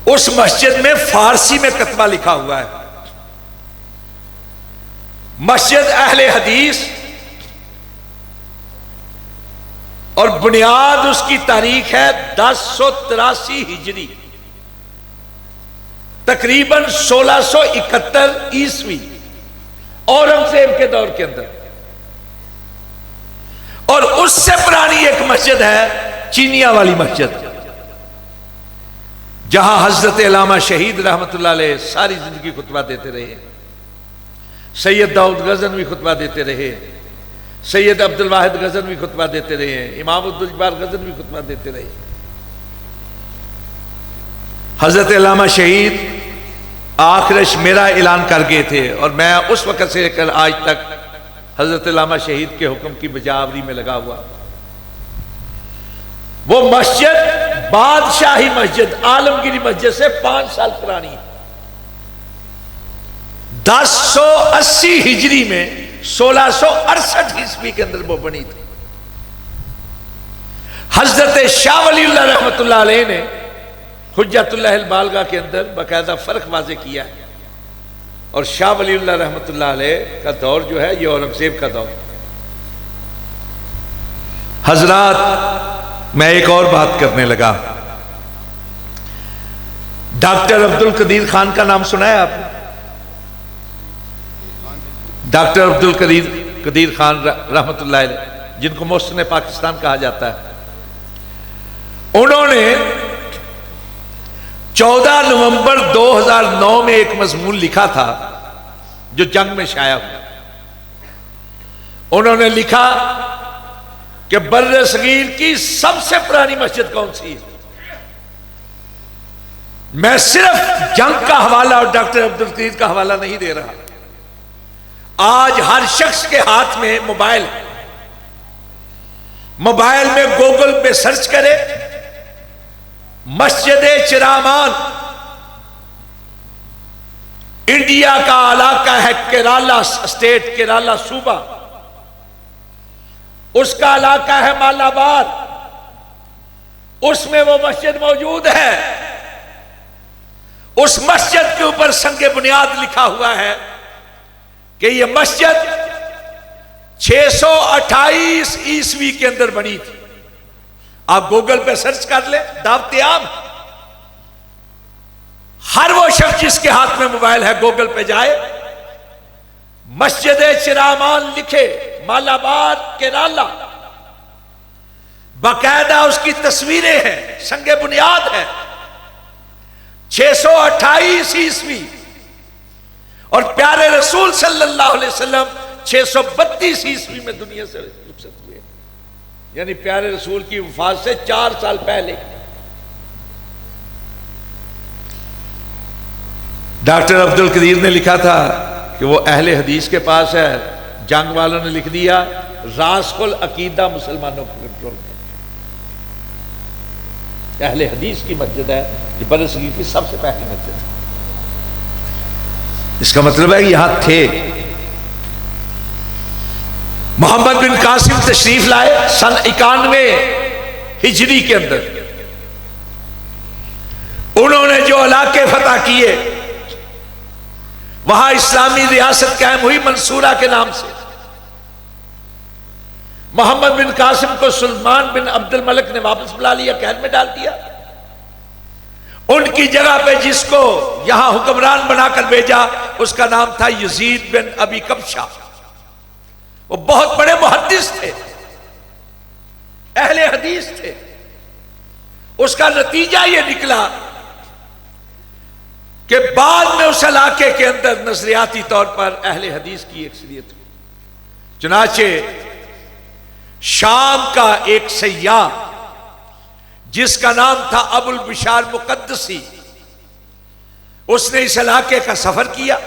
उस मस्जिद में फारसी में कतबा लिखा हुआ है, मस्जिद अहले हदीस और बुनियाद उसकी तारीख है 1083 हिजरी, तकरीबन 1671 ईस्वी, औरंगजेब के दौर के अंदर। और उससे पुरानी एक मस्जिद है चीनिया वाली मस्जिद, जहां हजरत अल्लामा शहीद रहमतुल्लाह अलैह सारी जिंदगी खुतबा देते रहे, सैयद दाऊद गज़नवी खुतबा देते रहे, सैयद अब्दुल वाहिद गज़नवी खुतबा देते रहे, इमाम अब्दुल जब्बार गज़नवी खुतबा देते रहे। हजरत अल्लामा शहीद आखिर मेरा ऐलान कर गए थे और मैं उस वक्त से लेकर आज तक हजरत अल्लामा शहीद के हुक्म की बजावरी में लगा हुआ। वो मस्जिद बादशाही मस्जिद, आलमगीरी मस्जिद से 5 साल पुरानी है। 1080 हिजरी में 1668 ईस्वी के अंदर वो बनी थी। हजरत शाह वलीउल्लाह रहमतुल्लाह अलैह ने हुज्जतुल्लाह बालगा के अंदर बाकायदा फर्क वाज़े किया है। और शाह वलीउल्लाह रहमतुल्लाह अलैह का दौर जो है ये औरंगजेब का दौर। हजरात, मैं एक और बात करने लगा। डॉक्टर अब्दुल कदीर खान का नाम सुना है आपने? डॉक्टर अब्दुल कदीर खान रहमतुल्लाह अलैह, जिनको मोहसिन पाकिस्तान कहा जाता है, उन्होंने 14 नवंबर 2009 में एक मजमून लिखा था जो जंग में शाया हुआ। उन्होंने लिखा कि बर्रे सगीर की सबसे पुरानी मस्जिद कौन सी है। मैं सिर्फ जंग का हवाला और डॉक्टर अब्दुल कदीर का हवाला नहीं दे रहा। आज हर शख्स के हाथ में मोबाइल है। मोबाइल में गूगल पे सर्च करे मस्जिद चिरामान, इंडिया का इलाका है केरला स्टेट, केरला सूबा, उसका इलाका है मालाबार, उसमें वो मस्जिद मौजूद है। उस मस्जिद के ऊपर संगे बुनियाद लिखा हुआ है कि यह मस्जिद 628 ईस्वी के अंदर बनी थी। आप गूगल पे सर्च कर ले, दावते आम। हर वो शख्स जिसके हाथ में मोबाइल है गूगल पे जाए, मस्जिद चिरामान लिखे, मालाबार केरला, बाकायदा उसकी तस्वीरें हैं, संगे बुनियाद है। 628 ईस्वी। और प्यारे रसूल सल्लल्लाहु अलैहि वसल्लम 632 ईस्वी में दुनिया से रुखसत हुए, यानी प्यारे रसूल की वफात से 4 साल पहले। डॉक्टर अब्दुल कदीर ने लिखा था कि वो अहले हदीस के पास है, जंग वालों ने लिख दिया रासकुल अकीदा मुसलमानों के कंट्रोल में। अहले हदीस की मस्जिद है, जो बर्रे सगीर की सबसे पहली मस्जिद है। इसका मतलब है कि यहां थे। मोहम्मद बिन कासिम तशरीफ लाए सन 91 हिजरी के अंदर। उन्होंने जो इलाके फतह किए, वहां इस्लामी रियासत कायम हुई मंसूरा के नाम से। मोहम्मद बिन कासिम को सुल्तान बिन अब्दुल मलिक ने वापस बुला लिया, कैद में डाल दिया। उनकी जगह पे जिसको यहां हुक्मरान बनाकर भेजा उसका नाम था यजीद बिन अबी कबशा। वो बहुत बड़े मुहद्दिस थे, अहले हदीस थे। उसका नतीजा यह निकला कि बाद में उस इलाके के अंदर नजरियाती तौर पर अहले हदीस की अक्सरियत हुई। चुनाचे शाम का एक सय्याह जिसका नाम था अबुल बिशार मुकद्दसी, उसने इस इलाके का सफर किया।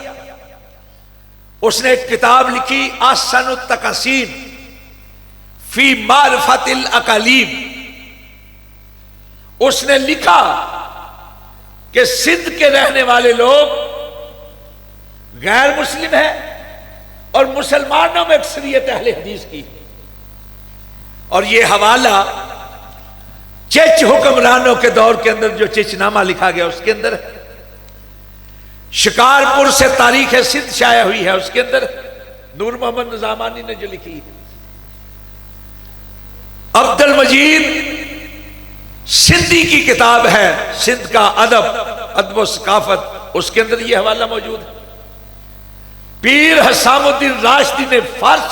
उसने एक किताब लिखी अहसनुत तकासीम फी मारिफतिल अकालीम। उसने लिखा कि सिंध के रहने वाले लोग गैर मुस्लिम हैं और मुसलमानों में अक्सरियत अहले हदीस की। और यह हवाला चिच हुक्मरानों के दौर के अंदर जो चिचनामा लिखा गया उसके अंदर है। शिकारपुर से तारीख सिंध शाया हुई है, उसके अंदर नूर मोहम्मद निजामानी ने जो लिखी है। अब्दुल मजीद सिंधी की किताब है, सिंध का अदब, अदब सकाफत, उसके अंदर यह हवाला मौजूद है। पीर हसामुद्दीन राशदी ने फारस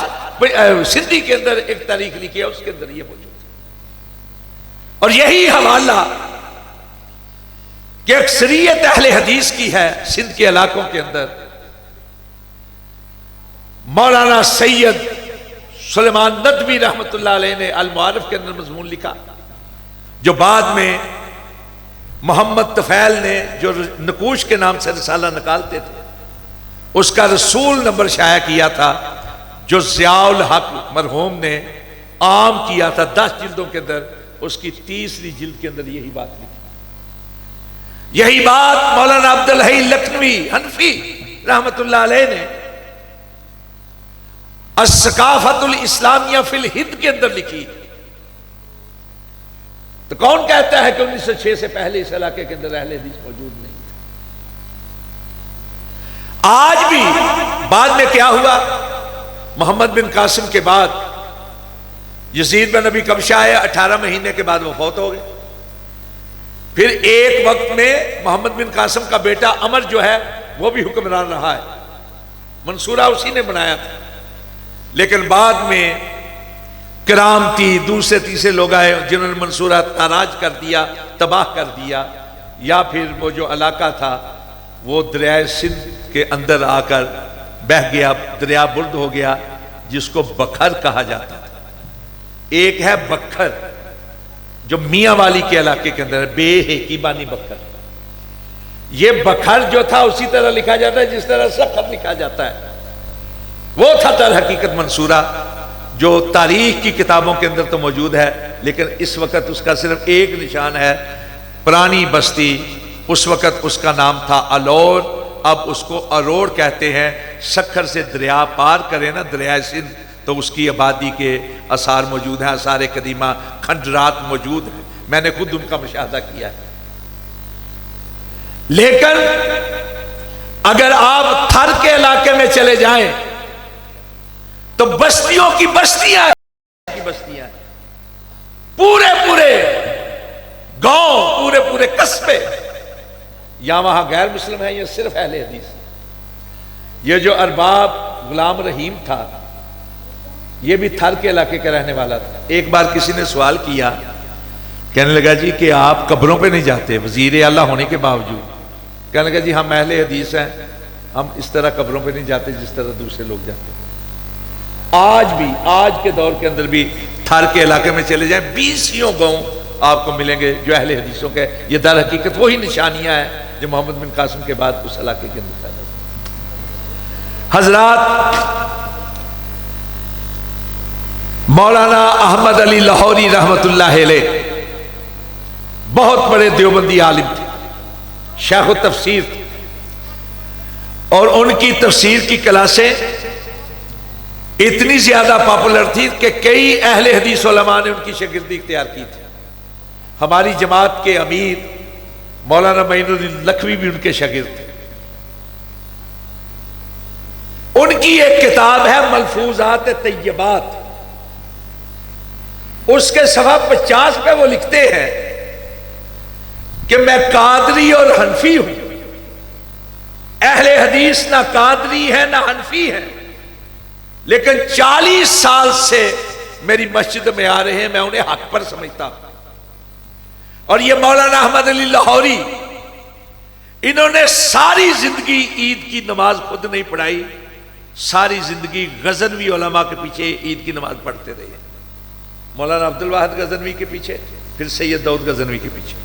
सिंधी के अंदर एक तारीख लिखी है, उसके अंदर यह मौजूद है। और यही हवाला कि अक्सरियत अहले हदीस की है सिंध के इलाकों के अंदर। मौलाना सैयद सुलेमान नदवी रहमतुल्लाह अलैह ने अल मुआरिफ के अंदर मजमून लिखा, जो बाद में मोहम्मद तफैल ने जो नकूश के नाम से रिसाला निकालते थे, उसका रसूल नंबर शाया किया था, जो ज़ियाउल हक मरहूम ने आम किया था 10 जिल्दों के अंदर। उसकी तीसरी जिल्द के अंदर यही बात लिखी। यही बात मौलाना अब्दुल हई लखनवी हनफी रहमतुल्लाह अलैह ने अस्सकाफतुल इस्लामिया फिल हिंद के अंदर लिखी। तो कौन कहता है कि 1906 से पहले इस इलाके के अंदर अहले हदीस मौजूद नहीं? आज भी बाद में क्या हुआ, मोहम्मद बिन कासिम के बाद यजीद बिन नबी कबशा आए, 18 महीने के बाद वो फौत हो गए। फिर एक वक्त में मोहम्मद बिन कासिम का बेटा अमर जो है वो भी हुक्मरान रहा है, मंसूरा उसी ने बनाया था। लेकिन बाद में करामती दूसरे तीसरे लोग आए जिन्होंने मंसूरा ताराज कर दिया, तबाह कर दिया, या फिर वो जो इलाका था वो दरिया सिंध के अंदर आकर बह गया, दरिया बुर्द हो गया, जिसको बखर कहा जाता था। एक है बखर जो मियां वाली के इलाके के अंदर बे है की बानी बखर। ये बखर जो था उसी तरह लिखा जाता है जिस तरह सखर लिखा जाता है। वो था दर हकीकत मंसूरा जो तारीख की किताबों के अंदर तो मौजूद है, लेकिन इस वक्त उसका सिर्फ एक निशान है, पुरानी बस्ती। उस वक्त उसका नाम था अलौर, अब उसको अरोड़ कहते हैं। सखर से दरिया पार करें ना, दरिया सिंध, तो उसकी आबादी के आसार मौजूद हैं, आसार कदीमा खंडरात मौजूद हैं। मैंने खुद उनका मुशाहदा किया है। लेकिन अगर आप थर के इलाके में चले जाएं तो बस्तियों की बस्तियां पूरे पूरे गांव, पूरे पूरे कस्बे, या वहां गैर मुस्लिम है, ये सिर्फ अहले हदीस। ये जो अरबाब गुलाम रहीम था, ये भी थर के इलाके का रहने वाला था। एक बार किसी ने सवाल किया, कहने लगा जी कि आप कब्रों पे नहीं जाते वजीर आला होने के बावजूद। कहने लगा जी हम अहले हदीस हैं, हम इस तरह कब्रों पे नहीं जाते जिस तरह दूसरे लोग जाते। आज भी, आज के दौर के अंदर भी थर के इलाके में चले जाएं, 20 गांव आपको मिलेंगे जो अहले हदीसों के। ये दर हकीकत वही निशानियां हैं जो मोहम्मद बिन कासिम के बाद उस इलाके के अंदर पैदा हुई। हजरात, मौलाना अहमद अली लाहौरी रहमतुल्लाह अलैह बहुत बड़े देवबंदी आलिम थे, शेख तफसीर थे, और उनकी तफसीर की क्लासें इतनी ज्यादा पॉपुलर थी कि कई अहले हदीस उलमा ने उनकी शागिर्दी इख्तियार की थी। हमारी जमात के अमीर मौलाना मोइनुद्दीन लखवी भी उनके शागिर्द थे। उनकी एक किताब है मलफूजात तैयबात, उसके सवा 50 पे वो लिखते हैं कि मैं कादरी और हनफी हूं। अहले हदीस ना कादरी है ना हनफी है, लेकिन 40 साल से मेरी मस्जिद में आ रहे हैं, मैं उन्हें हक पर समझता हूं। और ये मौलाना अहमद अली लाहौरी, इन्होंने सारी जिंदगी ईद की नमाज खुद नहीं पढ़ाई, सारी जिंदगी गजनवी उलमा के पीछे ईद की नमाज पढ़ते रहे। मौलाना अब्दुल वाहिद गजनवी के पीछे, फिर सैयद दाऊद गजनवी के पीछे।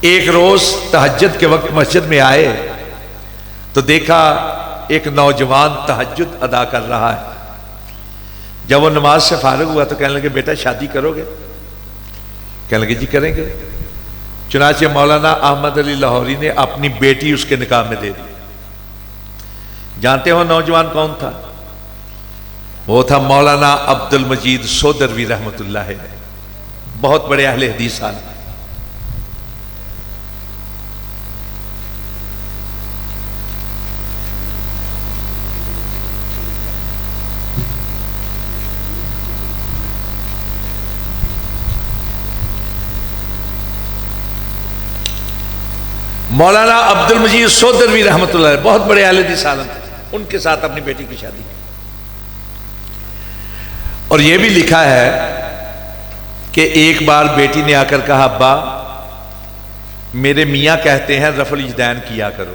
एक रोज तहज्जुद के वक्त मस्जिद में आए तो देखा एक नौजवान तहज्जुद अदा कर रहा है। जब वो नमाज से फारिग हुआ तो कहने लगे बेटा शादी करोगे? कहने लगे जी करेंगे। चुनाचे मौलाना अहमद अली लाहौरी ने अपनी बेटी उसके निकाह में दे दी। जानते हो नौजवान कौन था? वो था मौलाना अब्दुल मजीद सोदरवी रहमतुल्लाह अलैह, बहुत बड़े अहले हदीस आलिम। मौलाना अब्दुल मजीद सोदरवी रहमतुल्लाह बहुत बड़े अहले हदीस आलम थे, उनके साथ अपनी बेटी की शादी की। और यह भी लिखा है कि एक बार बेटी ने आकर कहा, अब्बा मेरे मियाँ कहते हैं रफल इजदैन किया करो।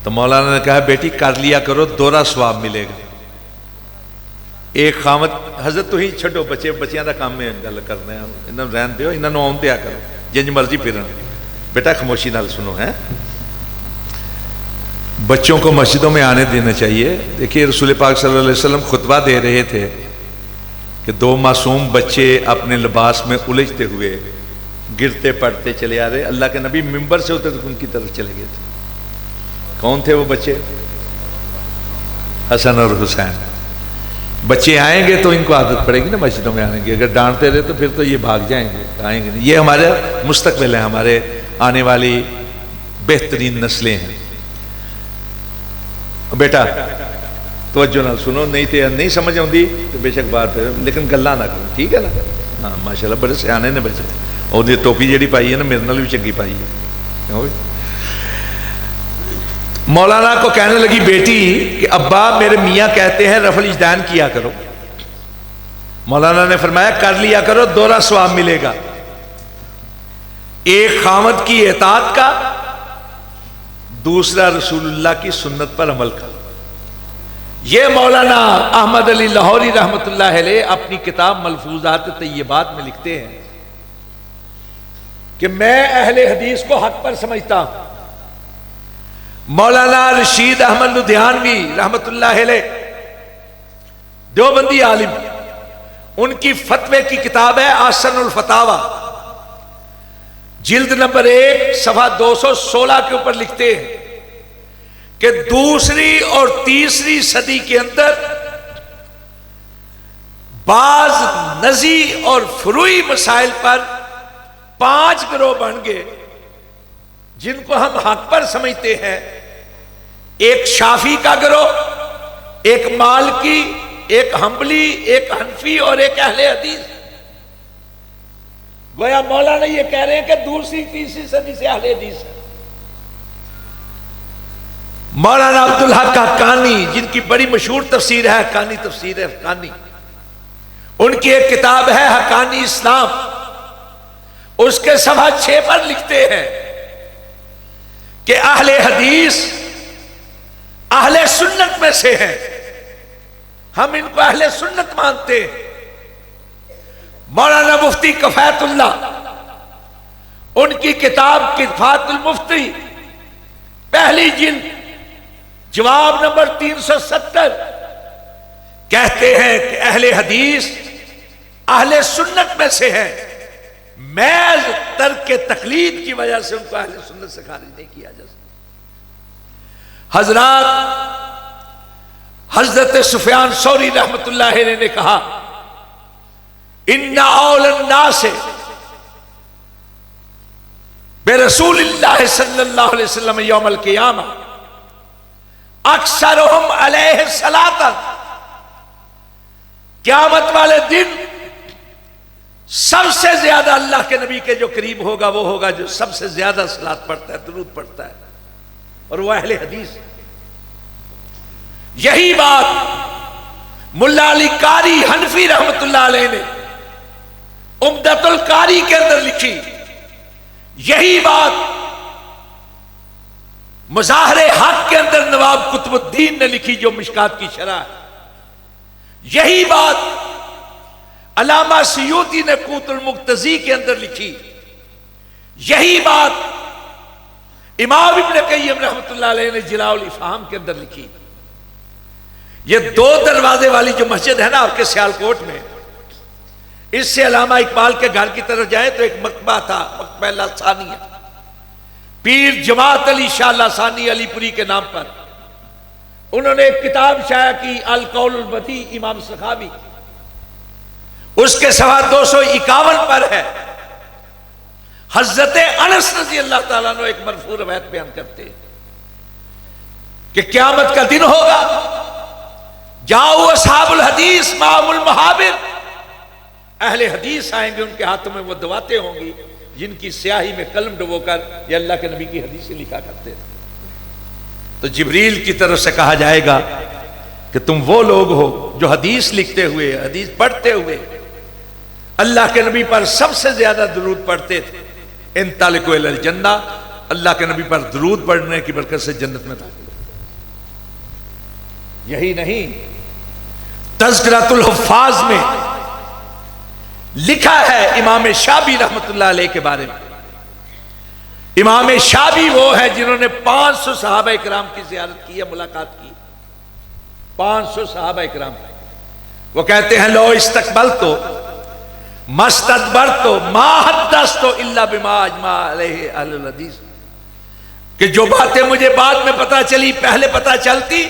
तो मौलाना ने कहा, बेटी कर लिया करो, दोहरा सवाब मिलेगा। एक खामत हजरत तो ही छो बच्चे बच्चों का काम में गल करने, इन्होंने रहन दो, इन्होंने आउन दिया करो जिंज मर्जी फिरन। बेटा खामोशी नाल सुनो है, बच्चों को मस्जिदों में आने देना चाहिए। देखिए रसूल पाक सल्लल्लाहु अलैहि वसल्लम खुतबा दे रहे थे कि दो मासूम बच्चे अपने लिबास में उलझते हुए गिरते पड़ते चले आ रहे, अल्लाह के नबी मिंबर से उतर उनकी तरफ चले गए थे। कौन थे वो बच्चे? हसन और हुसैन। बच्चे आएंगे तो इनको आदत पड़ेगी ना मस्जिदों में आने की, अगर डांटते रहे तो फिर तो ये भाग जाएंगे, आएंगे नहीं। ये हमारे मुस्तकबिल है, हमारे आने वाली बेहतरीन नस्लें हैं। बेटा तवज्जो ना सुनो, नहीं तो नहीं समझ आती तो बेशक बात फिर, लेकिन गल्ला ना करो, ठीक है ना। हाँ माशाल्लाह बड़े सियाने ने बच्चे। और ये टोपी जी पाई है ना, मेरे नाल भी चंगी पाई है। मौलाना को कहने लगी बेटी कि अब्बा मेरे मियाँ कहते हैं रफल इजदान किया करो। मौलाना ने फरमाया कर लिया करो, दोहरा सवाब मिलेगा। एक खामद की इताअत का, दूसरा रसूलुल्लाह की सुन्नत पर अमल का। यह मौलाना अहमद अली लाहौरी रहमतुल्लाह अलैह अपनी किताब मलफूजात तय्यबात में लिखते हैं कि मैं अहले हदीस को हक पर समझता हूं। मौलाना रशीद अहमद लुधियानवी रहमतुल्लाह अलैह देवबंदी आलिम, उनकी फतवे की किताब है आसनुल फतावा, जिल्द नंबर 1 सफा 216 के ऊपर लिखते हैं कि दूसरी और तीसरी सदी के अंदर बाज नजी और फुरूई मसाइल पर 5 गिरोह बन गए जिनको हम हक पर समझते हैं। एक शाफी का गिरोह, एक मालकी, एक हम्बली, एक हनफी और एक अहले हदीस। गोया मौलाना ये कह रहे हैं कि दूसरी तीसरी सदी से अहले हदीस है। मौलाना अब्दुल हक हक्कानी, जिनकी बड़ी मशहूर तफसीर है हक्कानी तफसीर है हक्कानी, उनकी एक किताब है हक्कानी इस्लाम, उसके सफा 6 पर लिखते हैं कि अहले हदीस अहले सुन्नत में से है, हम इनको अहले सुन्नत मानते हैं। मौलाना मुफ्ती कफायतुल्लाह, उनकी किताब किफायतुल मुफ्ती पहली जिल्द जवाब नंबर 370 कहते हैं कि अहले हदीस अहले सुन्नत में से है, महज तर्क तकलीद की वजह से उनको अहले सुन्नत से खारिज नहीं किया जा सकता। हजरात हजरत सुफियान सौरी रहमतुल्लाह अलैह ने कहा, इन्ना औलन नास बिरसूलिल्लाह सल्लल्लाहु अलैहि वसल्लम यौमल क़ियामा अक्सरुहुम अलैहि सलातन, क़यामत वाले दिन सबसे ज्यादा अल्लाह के नबी के जो करीब होगा वो होगा जो सबसे ज्यादा सलात पढ़ता है, दुरूद पढ़ता है, और वह अहले हदीस। यही बात मुल्ला अली कारी हनफी रहमतुल्लाह अलैह ने उम्दतुल कारी के अंदर लिखी। यही बात मुज़ाहरे हक के अंदर नवाब कुतुबुद्दीन ने लिखी जो मिशकात की शरह है। यही बात अल्लामा सियूती ने कूतुल मुक्तज़ी के अंदर लिखी। यही बात इमाम इब्न क़य्यिम रहमतुल्लाह अलैह ने जिलाउल इफ़हाम के अंदर लिखी। ये 2 दरवाजे वाली जो मस्जिद है ना आपके सियालकोट में, इससे अल्लामा इकबाल के घर की तरफ जाए तो एक मकबा था, मकबा लासानी, पीर जमात अली शाह लासानी अलीपुरी के नाम पर। उन्होंने एक किताब शाया की अल कौलुल बदी इमाम सखावी, उसके सवा 251 पर है। हजरत अनस रज़ी अल्लाह ताला अन्हु एक मरफू रवायत बयान करते हैं कि क़यामत का दिन होगा, जाओ असहाबुल हदीस मामुल महाबिर, अहले हदीस आएंगे, उनके हाथों में वो दवातें होंगी, जिनकी स्याही में कलम डुबोकर ये अल्लाह के नबी की हदीसें लिखा करते थे। तो जिब्रील की तरफ से कहा जाएगा कि तुम वो लोग हो जो हदीस लिखते हुए, हदीस पढ़ते हुए अल्लाह के नबी पर सबसे ज्यादा दुरूद पढ़ते थे। इन तालिको इलल जन्ना, अल्लाह के नबी पर दुरूद पढ़ने की बरकत से जन्नत में दाखिल। यही नहीं, तज़किरतुल हुफ़्फ़ाज़ में लिखा है इमाम शाबी रहमतुल्लाह अलैह के बारे में। इमाम शाबी वो है जिन्होंने 500 सहाबा इकराम की ज़ियारत की है, मुलाकात की। 500 सहाबा इकराम। वो कहते हैं लो इस्तकबल तो मस्तदबर तो माहदस तो इल्ला बिमा अजमा अलैहि अहलुल हदीस, कि जो बातें मुझे बाद में पता चली पहले पता चलती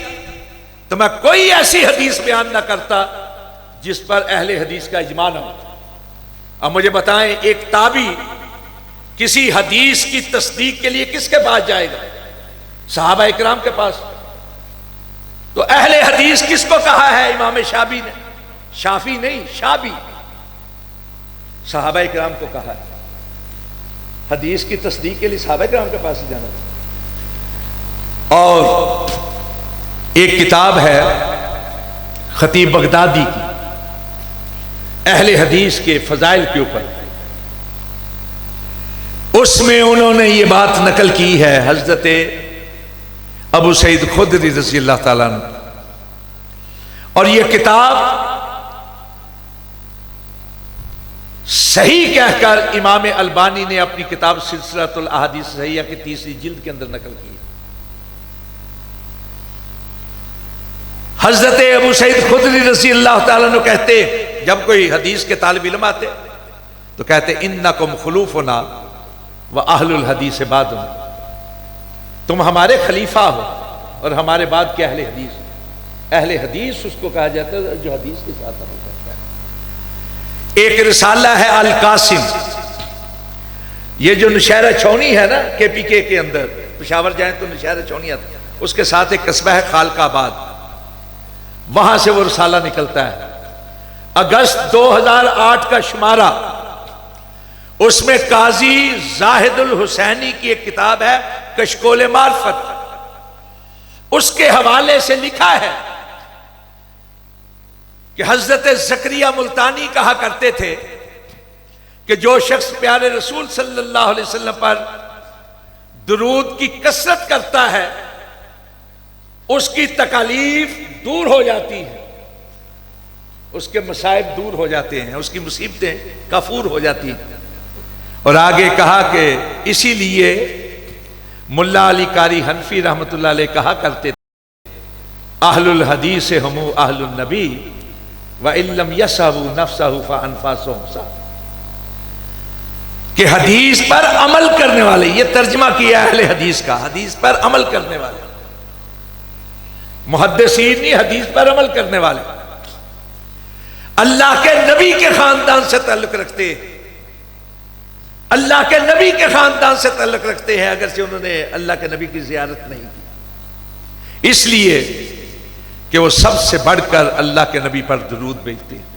तो मैं कोई ऐसी हदीस बयान ना करता जिस पर अहले हदीस का इजमा ना होता। अब मुझे बताएं, एक ताबी किसी हदीस की तस्दीक के लिए किसके पास जाएगा? सहाबा इकराम के पास। तो अहले हदीस किसको कहा है इमाम शाबी ने? शाफी नहीं, शाबी। सहाबा इकराम को कहा है। हदीस की तस्दीक के लिए सहाबा इकराम के पास ही जाना था। और एक किताब है खतीब बगदादी की, अहले हदीस के फजाइल के ऊपर, उसमें उन्होंने ये बात नकल की है हजरत अबू सईद खुदरी रज़ी अल्लाह ताला अन्हु। और ये किताब सही कहकर इमाम अलबानी ने अपनी किताब सिलसिलतुल अहादीस सहीहा की 3री जिल्द के अंदर नकल की। हजरत अबू सईद खुदरी रज़ी अल्लाह ताला अन्हु कहते, जब कोई हदीस के तालिब इल्म आते तो कहते इन्नकुम खुलूफुना व अहलुल हदीस बादुन, तुम हमारे खलीफा हो और हमारे बाद के अहले हदीस। अहले हदीस उसको कहा जाता है जो हदीस के साथ अमल करता है। एक रिसाला है अल कासिम, ये जो नौशहरा छौनी है ना KPK के अंदर, पेशावर जाए तो नौशहरा छौनी आता है, उसके साथ एक कस्बा है खालकाबाद, वहां से वो रिसाला निकलता है। अगस्त 2008 का शुमारा, उसमें काजी जाहिदुल हुसैनी की एक किताब है कशकोल मार्फत, उसके हवाले से लिखा है कि हजरत ज़करिया मुल्तानी कहा करते थे कि जो शख्स प्यारे रसूल सल्लल्लाहु अलैहि वसल्लम पर दुरूद की कसरत करता है उसकी तकालीफ दूर हो जाती है, उसके मसाइब दूर हो जाते हैं, उसकी मुसीबतें कफूर हो जाती हैं। और आगे कहा कि इसीलिए मुल्ला अली कारी हनफी रहमतुल्लाह अलैह कहा करते थे अहलुल हदीस हमू अहलुन नबी व इल्लम यसहु नफ्सहु फअनफासुहु, कि हदीस पर अमल करने वाले, ये तर्जमा किया अहले हदीस का, हदीस पर अमल करने वाले, मुहद्दिसीन नहीं, हदीस पर अमल करने वाले अल्लाह के नबी के खानदान से ताल्लुक रखते हैं, अल्लाह के नबी के खानदान से ताल्लुक रखते हैं, अगर से उन्होंने अल्लाह के नबी की जियारत नहीं की, इसलिए कि वो सबसे बढ़कर अल्लाह के नबी पर दुरूद भेजते हैं।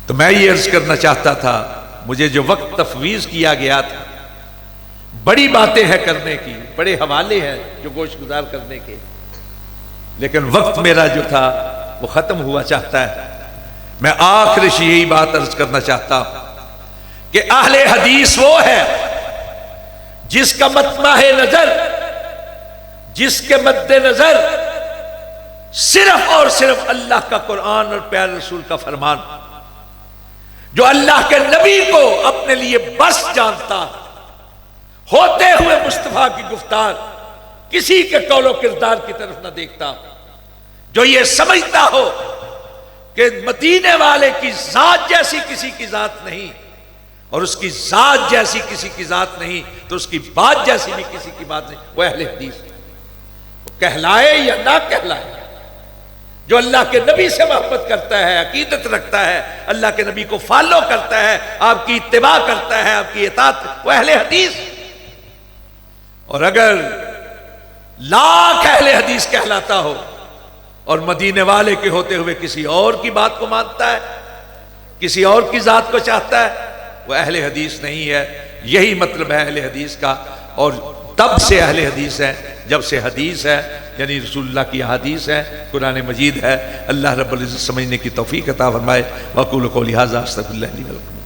तो मैं ये अर्ज करना चाहता था, मुझे जो वक्त तफवीज किया गया था, बड़ी बातें हैं करने की, बड़े हवाले हैं जो गोशगुजार करने के, लेकिन वक्त मेरा जो था वो खत्म हुआ चाहता है। मैं आखिर से यही बात अर्ज करना चाहता हूं कि अहले हदीस वो है जिसका मतमाहे नजर, जिसके मद्दे नजर सिर्फ और सिर्फ अल्लाह का कुरान और प्यारे रसूल का फरमान, जो अल्लाह के नबी को अपने लिए बस जानता होते हुए मुस्तफा की गुफ्तार किसी के कौलो किरदार की तरफ न देखता, जो ये समझता हो कि मदीने वाले की जात जैसी किसी की जात नहीं और उसकी जात जैसी किसी की जात नहीं तो उसकी बात जैसी भी किसी की बात नहीं, वो अहले हदीस कहलाए या ना कहलाए, जो अल्लाह के नबी से मोहब्बत करता है, अकीदत रखता है, अल्लाह के नबी को फॉलो करता है, आपकी इत्तिबा करता है, आपकी इताअत, वो अहले हदीस। और अगर लाख अहले हदीस कहलाता हो और मदीने वाले के होते हुए किसी और की बात को मानता है, किसी और की जात को चाहता है, वह अहले हदीस नहीं है। यही मतलब है अहले हदीस का। और तब से अहले हदीस है जब से हदीस है, यानी रसूलुल्लाह की हदीस है, कुरान मजीद है। अल्लाह रब्बुल इज्जत समझने की तौफीक अता फरमाए। वक़ूलु क़ौली हाज़ा अस्तग़फिरुल्लाह ली व लकुम।